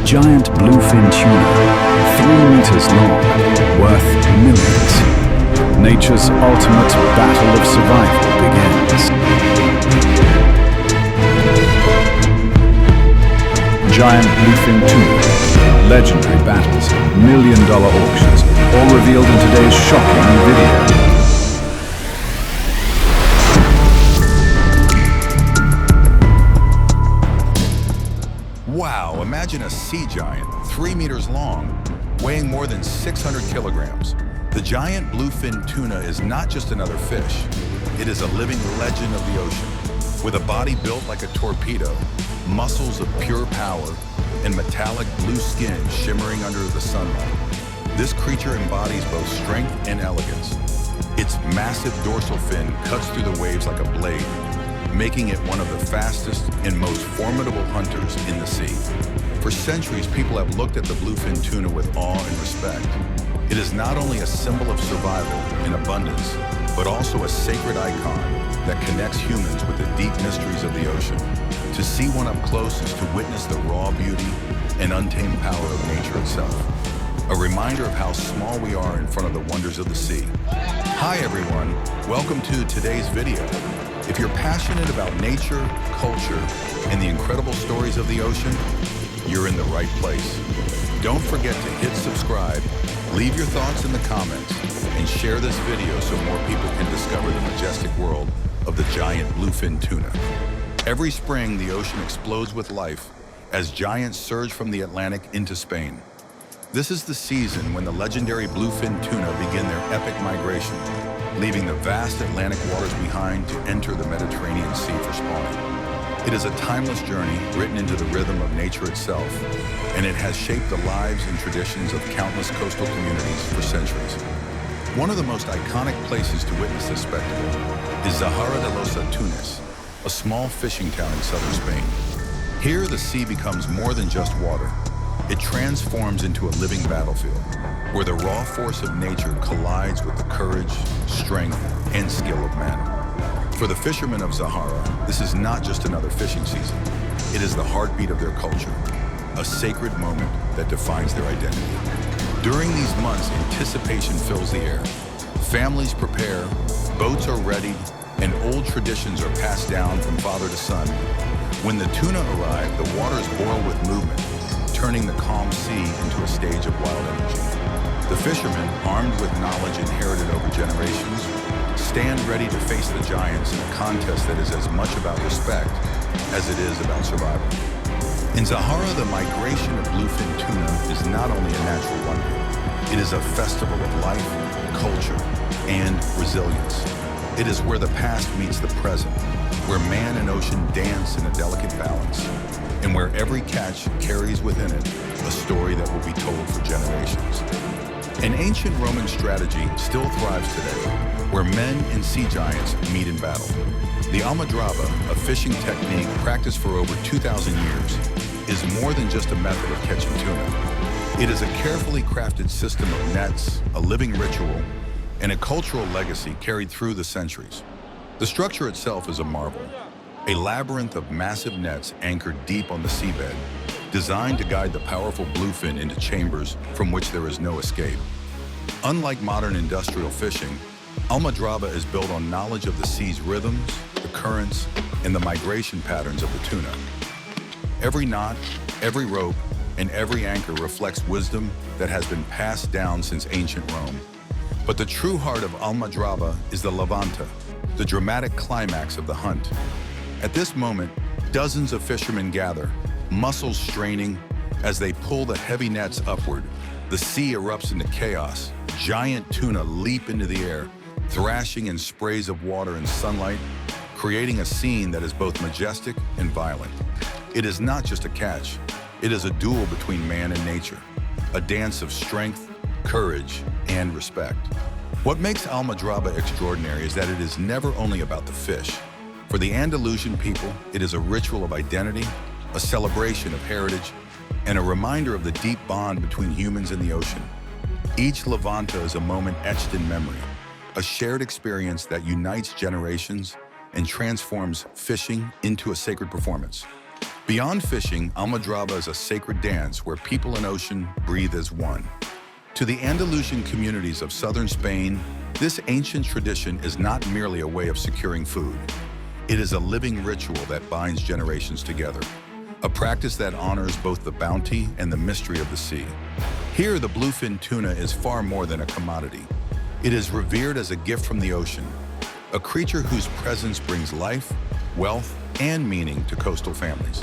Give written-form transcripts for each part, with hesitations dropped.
Giant bluefin tuna, 3 meters long, worth millions. Nature's ultimate battle of survival begins. Giant bluefin tuna, legendary battles, million-dollar auctions, all revealed in today's shocking video. Wow, imagine a sea giant, 3 meters long, weighing more than 600 kilograms. The giant bluefin tuna is not just another fish. It is a living legend of the ocean. With a body built like a torpedo, muscles of pure power, and metallic blue skin shimmering under the sunlight, this creature embodies both strength and elegance. Its massive dorsal fin cuts through the waves like a blade, making it one of the fastest and most formidable hunters in the sea. For centuries, people have looked at the bluefin tuna with awe and respect. It is not only a symbol of survival and abundance, but also a sacred icon that connects humans with the deep mysteries of the ocean. To see one up close is to witness the raw beauty and untamed power of nature itself. A reminder of how small we are in front of the wonders of the sea. Hi everyone, welcome to today's video. If you're passionate about nature, culture, and the incredible stories of the ocean, you're in the right place. Don't forget to hit subscribe, leave your thoughts in the comments, and share this video so more people can discover the majestic world of the giant bluefin tuna. Every spring, the ocean explodes with life as giants surge from the Atlantic into Spain. This is the season when the legendary bluefin tuna begin their epic migration, leaving the vast Atlantic waters behind to enter the Mediterranean Sea for spawning. It is a timeless journey written into the rhythm of nature itself, and it has shaped the lives and traditions of countless coastal communities for centuries. One of the most iconic places to witness this spectacle is Zahara de los Atunes, a small fishing town in southern Spain. Here, the sea becomes more than just water. It transforms into a living battlefield, where the raw force of nature collides with the courage, strength, and skill of man. For the fishermen of Zahara, this is not just another fishing season. It is the heartbeat of their culture, a sacred moment that defines their identity. During these months, anticipation fills the air. Families prepare, boats are readied, and old traditions are passed down from father to son. When the tuna arrive, the waters boil with movement, turning the calm sea into a stage of wild energy. The fishermen, armed with knowledge inherited over generations, stand ready to face the giants in a contest that is as much about respect as it is about survival. In Zahara, the migration of bluefin tuna is not only a natural wonder, it is a festival of life, culture, and resilience. It is where the past meets the present, where man and ocean dance in a delicate balance, and where every catch carries within it a story that will be told for generations. An ancient Roman strategy still thrives today, where men and sea giants meet in battle. The almadraba, a fishing technique practiced for over 2,000 years, is more than just a method of catching tuna. It is a carefully crafted system of nets, a living ritual, and a cultural legacy carried through the centuries. The structure itself is a marvel, a labyrinth of massive nets anchored deep on the seabed, designed to guide the powerful bluefin into chambers from which there is no escape. Unlike modern industrial fishing, almadraba is built on knowledge of the sea's rhythms, the currents, and the migration patterns of the tuna. Every knot, every rope, and every anchor reflects wisdom that has been passed down since ancient Rome. But the true heart of almadraba is the levanta, the dramatic climax of the hunt. At this moment, dozens of fishermen gather, muscles straining as they pull the heavy nets upward. The sea erupts into chaos. Giant tuna leap into the air, thrashing in sprays of water and sunlight, creating a scene that is both majestic and violent. It is not just a catch. It is a duel between man and nature, a dance of strength, courage, and respect. What makes almadraba extraordinary is that it is never only about the fish. For the Andalusian people, it is a ritual of identity, a celebration of heritage, and a reminder of the deep bond between humans and the ocean. Each levanta is a moment etched in memory, a shared experience that unites generations and transforms fishing into a sacred performance. Beyond fishing, almadraba is a sacred dance where people and ocean breathe as one. To the Andalusian communities of southern Spain, this ancient tradition is not merely a way of securing food. It is a living ritual that binds generations together, a practice that honors both the bounty and the mystery of the sea. Here, the bluefin tuna is far more than a commodity. It is revered as a gift from the ocean, a creature whose presence brings life, wealth, and meaning to coastal families.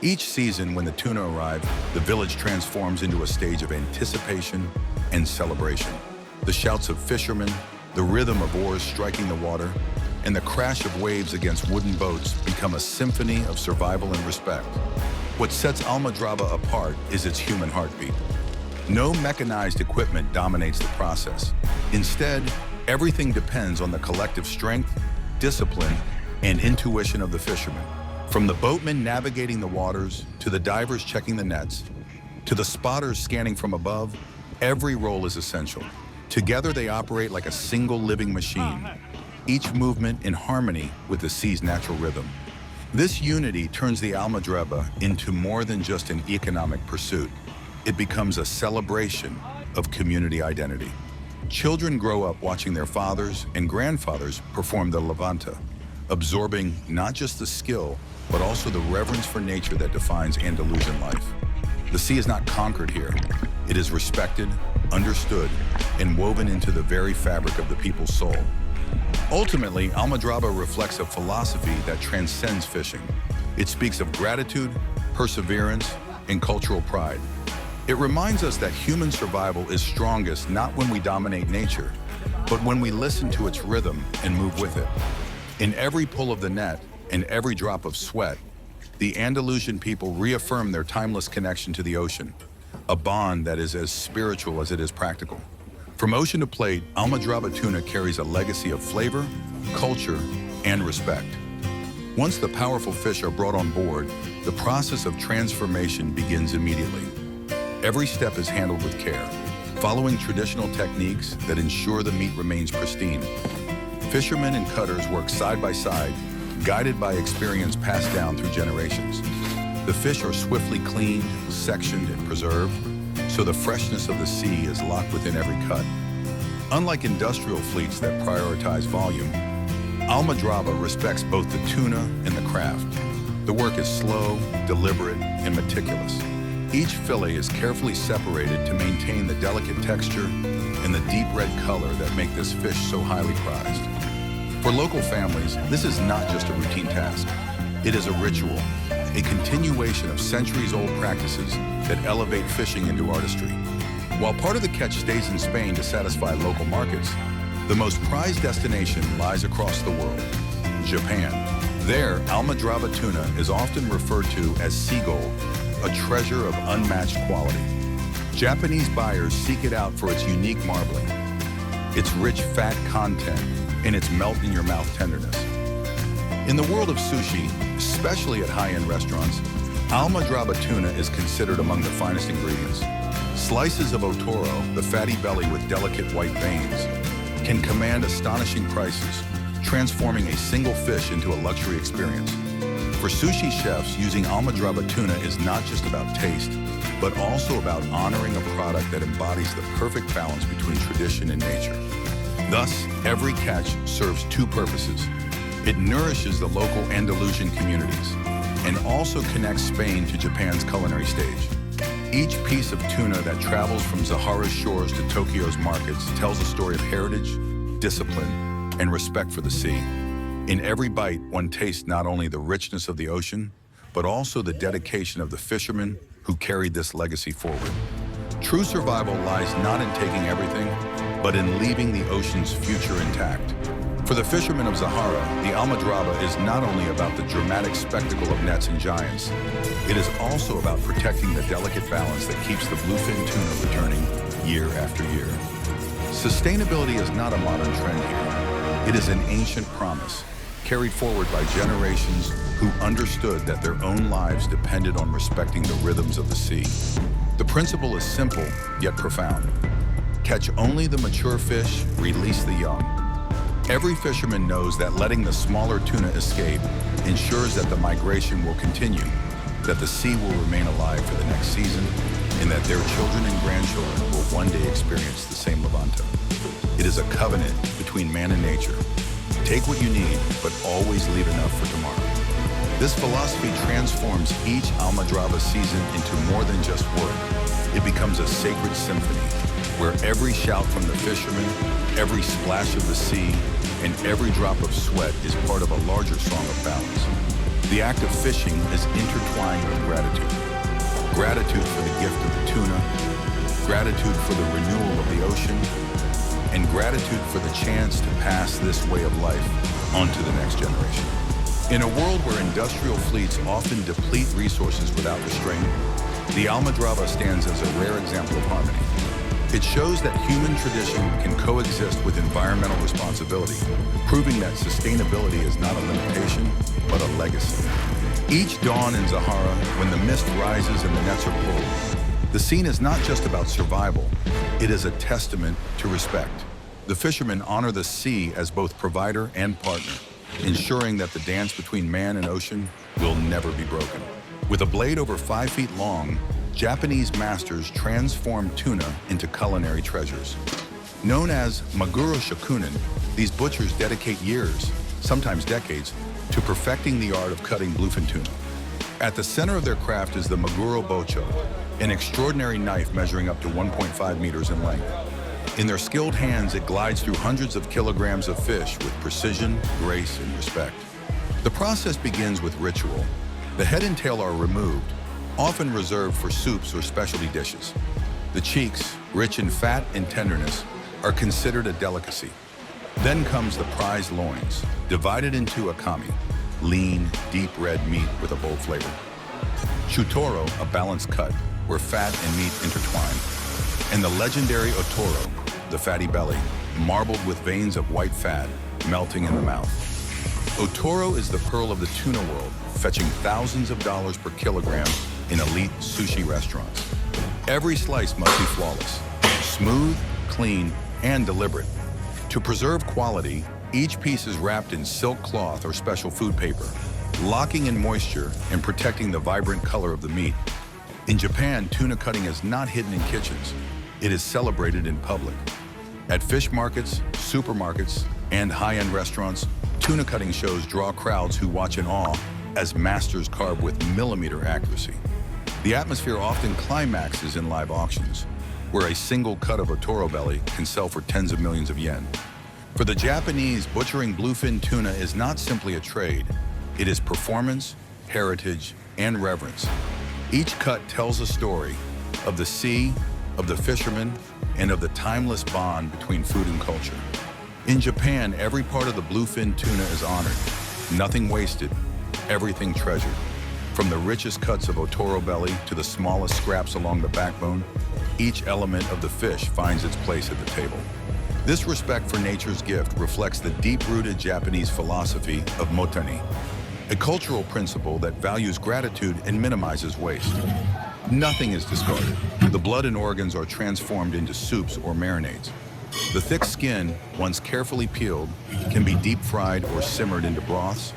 Each season, when the tuna arrive, the village transforms into a stage of anticipation and celebration. The shouts of fishermen, the rhythm of oars striking the water, and the crash of waves against wooden boats become a symphony of survival and respect. What sets almadraba apart is its human heartbeat. No mechanized equipment dominates the process. Instead, everything depends on the collective strength, discipline, and intuition of the fishermen. From the boatmen navigating the waters, to the divers checking the nets, to the spotters scanning from above, every role is essential. Together they operate like a single living machine, each movement in harmony with the sea's natural rhythm. This unity turns the almadraba into more than just an economic pursuit. It becomes a celebration of community identity. Children grow up watching their fathers and grandfathers perform the levanta, absorbing not just the skill, but also the reverence for nature that defines Andalusian life. The sea is not conquered here. It is respected, understood, and woven into the very fabric of the people's soul. Ultimately, almadraba reflects a philosophy that transcends fishing. It speaks of gratitude, perseverance, and cultural pride. It reminds us that human survival is strongest not when we dominate nature, but when we listen to its rhythm and move with it. In every pull of the net and every drop of sweat, the Andalusian people reaffirm their timeless connection to the ocean, a bond that is as spiritual as it is practical. From ocean to plate, almadraba tuna carries a legacy of flavor, culture, and respect. Once the powerful fish are brought on board, the process of transformation begins immediately. Every step is handled with care, following traditional techniques that ensure the meat remains pristine. Fishermen and cutters work side by side, guided by experience passed down through generations. The fish are swiftly cleaned, sectioned, and preserved, so the freshness of the sea is locked within every cut. Unlike industrial fleets that prioritize volume, almadraba respects both the tuna and the craft. The work is slow, deliberate, and meticulous. Each fillet is carefully separated to maintain the delicate texture and the deep red color that make this fish so highly prized. For local families, this is not just a routine task. It is a ritual, a continuation of centuries-old practices that elevate fishing into artistry. While part of the catch stays in Spain to satisfy local markets, the most prized destination lies across the world, Japan. There, almadraba tuna is often referred to as sea gold, a treasure of unmatched quality. Japanese buyers seek it out for its unique marbling, its rich fat content, and its melt-in-your-mouth tenderness. In the world of sushi, especially at high-end restaurants, almadraba tuna is considered among the finest ingredients. Slices of otoro, the fatty belly with delicate white veins, can command astonishing prices, transforming a single fish into a luxury experience. For sushi chefs, using almadraba tuna is not just about taste, but also about honoring a product that embodies the perfect balance between tradition and nature. Thus, every catch serves two purposes. It nourishes the local Andalusian communities and also connects Spain to Japan's culinary stage. Each piece of tuna that travels from Zahara's shores to Tokyo's markets tells a story of heritage, discipline, and respect for the sea. In every bite, one tastes not only the richness of the ocean, but also the dedication of the fishermen who carried this legacy forward. True survival lies not in taking everything, but in leaving the ocean's future intact. For the fishermen of Zahara, the almadraba is not only about the dramatic spectacle of nets and giants, it is also about protecting the delicate balance that keeps the bluefin tuna returning year after year. Sustainability is not a modern trend here. It is an ancient promise, carried forward by generations who understood that their own lives depended on respecting the rhythms of the sea. The principle is simple, yet profound. Catch only the mature fish, release the young. Every fisherman knows that letting the smaller tuna escape ensures that the migration will continue, that the sea will remain alive for the next season, and that their children and grandchildren will one day experience the same Levanto. It is a covenant between man and nature. Take what you need, but always leave enough for tomorrow. This philosophy transforms each Almadraba season into more than just work. It becomes a sacred symphony, where every shout from the fishermen, every splash of the sea, and every drop of sweat is part of a larger song of balance. The act of fishing is intertwined with gratitude. Gratitude for the gift of the tuna, gratitude for the renewal of the ocean, and gratitude for the chance to pass this way of life on to the next generation. In a world where industrial fleets often deplete resources without restraint, the Almadraba stands as a rare example of harmony. It shows that human tradition can coexist with environmental responsibility, proving that sustainability is not a limitation, but a legacy. Each dawn in Zahara, when the mist rises and the nets are pulled, the scene is not just about survival, it is a testament to respect. The fishermen honor the sea as both provider and partner, ensuring that the dance between man and ocean will never be broken. With a blade over 5 feet long, Japanese masters transform tuna into culinary treasures. Known as maguro shokunin, these butchers dedicate years, sometimes decades, to perfecting the art of cutting bluefin tuna. At the center of their craft is the maguro bocho, an extraordinary knife measuring up to 1.5 meters in length. In their skilled hands, it glides through hundreds of kilograms of fish with precision, grace, and respect. The process begins with ritual. The head and tail are removed, often reserved for soups or specialty dishes. The cheeks, rich in fat and tenderness, are considered a delicacy. Then comes the prized loins, divided into akami, lean, deep red meat with a bold flavor. Chutoro, a balanced cut, where fat and meat intertwine. And the legendary otoro, the fatty belly, marbled with veins of white fat, melting in the mouth. Otoro is the pearl of the tuna world, fetching thousands of dollars per kilogram in elite sushi restaurants. Every slice must be flawless, smooth, clean, and deliberate. To preserve quality, each piece is wrapped in silk cloth or special food paper, locking in moisture and protecting the vibrant color of the meat. In Japan, tuna cutting is not hidden in kitchens. It is celebrated in public. At fish markets, supermarkets, and high-end restaurants, tuna cutting shows draw crowds who watch in awe as masters carve with millimeter accuracy. The atmosphere often climaxes in live auctions, where a single cut of otoro belly can sell for tens of millions of yen. For the Japanese, butchering bluefin tuna is not simply a trade. It is performance, heritage, and reverence. Each cut tells a story of the sea, of the fishermen, and of the timeless bond between food and culture. In Japan, every part of the bluefin tuna is honored. Nothing wasted, everything treasured. From the richest cuts of otoro belly to the smallest scraps along the backbone, each element of the fish finds its place at the table. This respect for nature's gift reflects the deep-rooted Japanese philosophy of motani, a cultural principle that values gratitude and minimizes waste. Nothing is discarded. The blood and organs are transformed into soups or marinades. The thick skin, once carefully peeled, can be deep-fried or simmered into broths.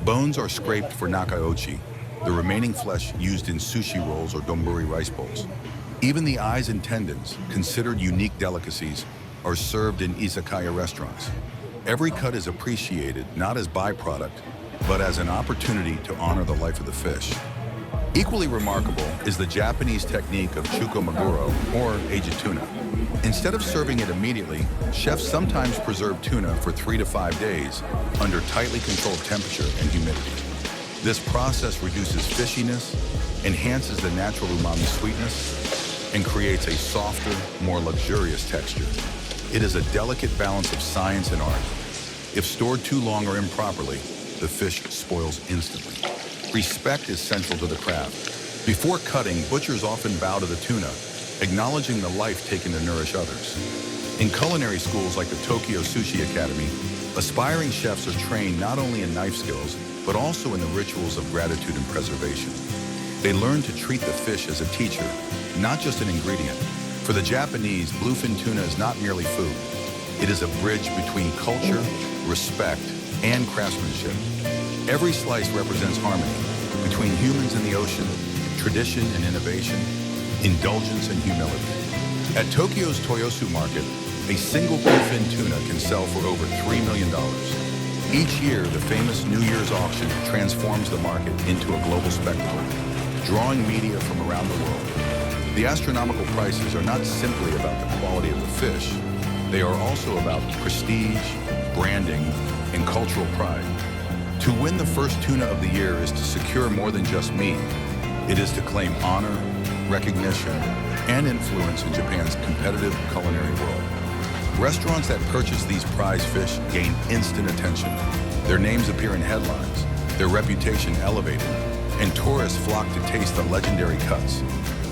Bones are scraped for nakaochi, the remaining flesh used in sushi rolls or donburi rice bowls. Even the eyes and tendons, considered unique delicacies, are served in izakaya restaurants. Every cut is appreciated not as byproduct, but as an opportunity to honor the life of the fish. Equally remarkable is the Japanese technique of chuko maguro, or aged tuna. Instead of serving it immediately, chefs sometimes preserve tuna for 3 to 5 days under tightly controlled temperature and humidity. This process reduces fishiness, enhances the natural umami sweetness, and creates a softer, more luxurious texture. It is a delicate balance of science and art. If stored too long or improperly, the fish spoils instantly. Respect is central to the craft. Before cutting, butchers often bow to the tuna, acknowledging the life taken to nourish others. In culinary schools like the Tokyo Sushi Academy, aspiring chefs are trained not only in knife skills, but also in the rituals of gratitude and preservation. They learn to treat the fish as a teacher, not just an ingredient. For the Japanese, bluefin tuna is not merely food. It is a bridge between culture, respect, and craftsmanship. Every slice represents harmony between humans and the ocean, tradition and innovation, indulgence and humility. At Tokyo's Toyosu Market, a single bluefin tuna can sell for over $3 million. Each year, the famous New Year's auction transforms the market into a global spectacle, drawing media from around the world. The astronomical prices are not simply about the quality of the fish, they are also about prestige, branding, and cultural pride. To win the first tuna of the year is to secure more than just meat. It is to claim honor, recognition, and influence in Japan's competitive culinary world. Restaurants that purchase these prize fish gain instant attention. Their names appear in headlines, their reputation elevated, and tourists flock to taste the legendary cuts.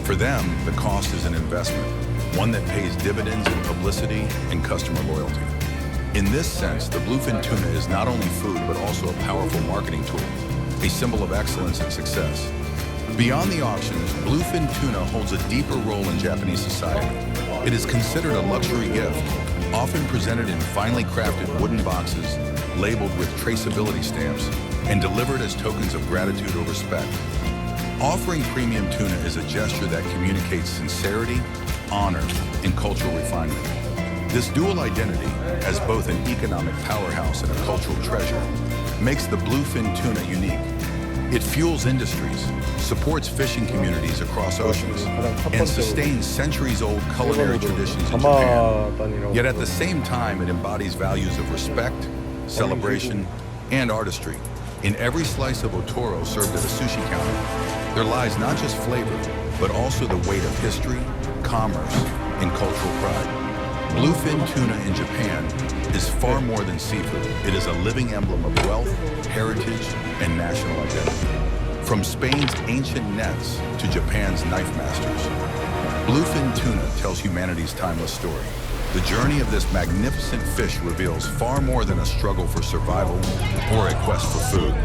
For them, the cost is an investment, one that pays dividends in publicity and customer loyalty. In this sense, the bluefin tuna is not only food, but also a powerful marketing tool, a symbol of excellence and success. Beyond the auctions, bluefin tuna holds a deeper role in Japanese society. It is considered a luxury gift, often presented in finely crafted wooden boxes, labeled with traceability stamps, and delivered as tokens of gratitude or respect. Offering premium tuna is a gesture that communicates sincerity, honor, and cultural refinement. This dual identity, as both an economic powerhouse and a cultural treasure, makes the bluefin tuna unique. It fuels industries, supports fishing communities across oceans, and sustains centuries-old culinary traditions in Japan. Yet at the same time, it embodies values of respect, celebration, and artistry. In every slice of otoro served at a sushi counter, there lies not just flavor, but also the weight of history, commerce, and cultural pride. Bluefin tuna in Japan is far more than seafood. It is a living emblem of wealth, heritage, and national identity. From Spain's ancient nets to Japan's knife masters, bluefin tuna tells humanity's timeless story. The journey of this magnificent fish reveals far more than a struggle for survival or a quest for food.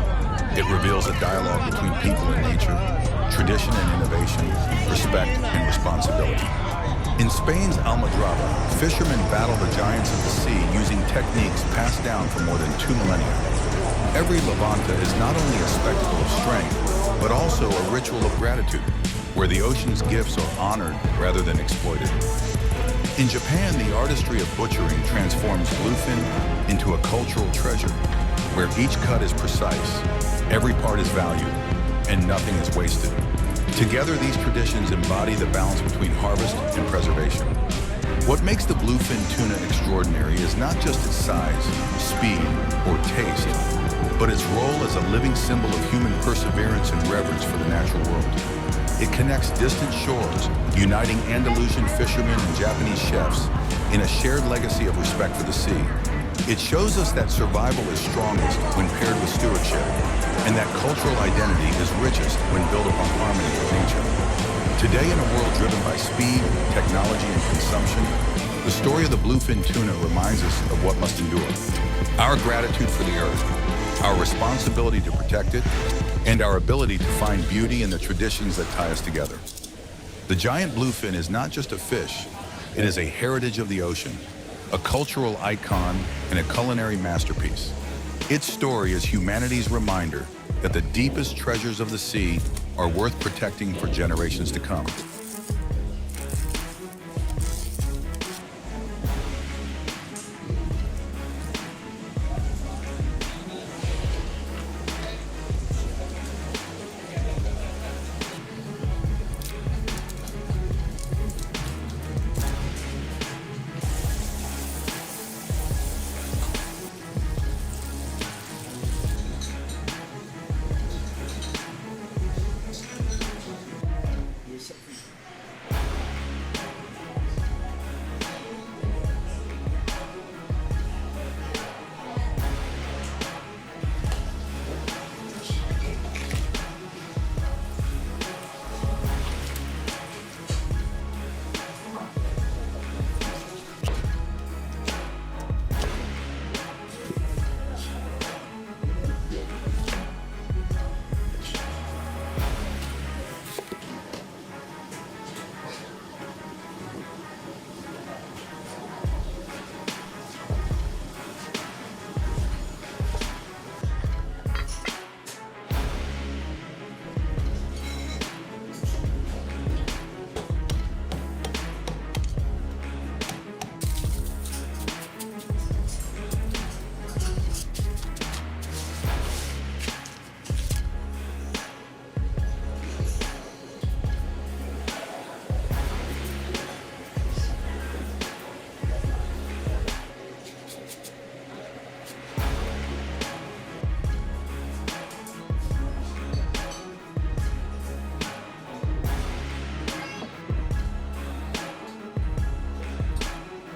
It reveals a dialogue between people and nature, tradition and innovation, respect and responsibility. In Spain's Almadraba, fishermen battle the giants of the sea using techniques passed down for more than 2 millennia. Every levanta is not only a spectacle of strength, but also a ritual of gratitude, where the ocean's gifts are honored rather than exploited. In Japan, the artistry of butchering transforms bluefin into a cultural treasure, where each cut is precise, every part is valued, and nothing is wasted. Together, these traditions embody the balance between harvest and preservation. What makes the bluefin tuna extraordinary is not just its size, speed, or taste, but its role as a living symbol of human perseverance and reverence for the natural world. It connects distant shores, uniting Andalusian fishermen and Japanese chefs in a shared legacy of respect for the sea. It shows us that survival is strongest when paired with stewardship, and that cultural identity is richest when built upon harmony with nature. Today, in a world driven by speed, technology, and consumption, the story of the bluefin tuna reminds us of what must endure. Our gratitude for the earth, our responsibility to protect it, and our ability to find beauty in the traditions that tie us together. The giant bluefin is not just a fish, it is a heritage of the ocean, a cultural icon, and a culinary masterpiece. Its story is humanity's reminder that the deepest treasures of the sea are worth protecting for generations to come.